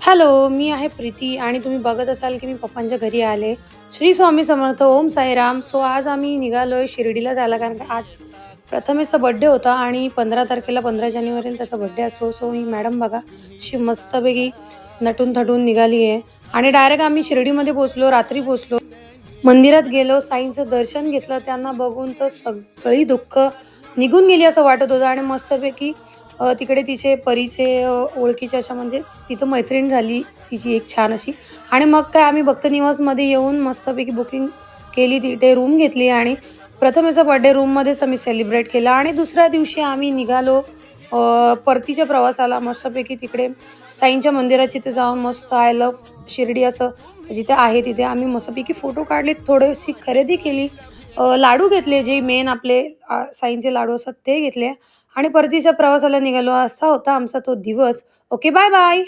Hello, मी आहे प्रीती आणि तुम्ही बघत असाल की मी पप्पांच्या घरी आले. श्री स्वामी समर्थ, ओम साईराम. सो आज आम्ही निघालोय शिर्डीला जायला कारण का आज प्रथमेशचा बर्थडे होता आणि 15 तारखेला 15 जानेवारीला त्याचा बर्थडे असतो. सो ही मॅडम बघा अशी मस्तपैकी नटून-थटून निघाली आहे आणि डायरेक्ट आम्ही शिर्डीमध्ये पोहोचलो, रात्री पोहोचलो. मंदिरात गेलो, साईंचं दर्शन घेतलं. त्यांना बघून तर सगळी दुःख निघून गेली असं वाटत होतं आणि मस्तपैकी तिकडे तिचे परीचे ओळखीचे अशा म्हणजे तिथं मैत्रीण झाली तिची एक छान अशी आणि मग काय आम्ही भक्त निवासमध्ये येऊन मस्तपैकी बुकिंग केली, तिथे रूम घेतली आणि प्रथमेचा बर्थडे रूममध्येच आम्ही सेलिब्रेट केला आणि दुसऱ्या दिवशी आम्ही निघालो परतीच्या प्रवासाला. मस्तपैकी तिकडे साईंच्या मंदिरात तिथे जाऊन मस्त आय लव्ह शिर्डी असं जिथे आहे तिथे आम्ही मस्तपैकी फोटो काढले, थोडीशी खरेदी केली, लाडू घेतले जे मेन आपले साईंचे लाडू असतात ते घेतले आणि परतीच्या प्रवासाला निघालो. असा होता आमचा तो दिवस. Okay, bye bye.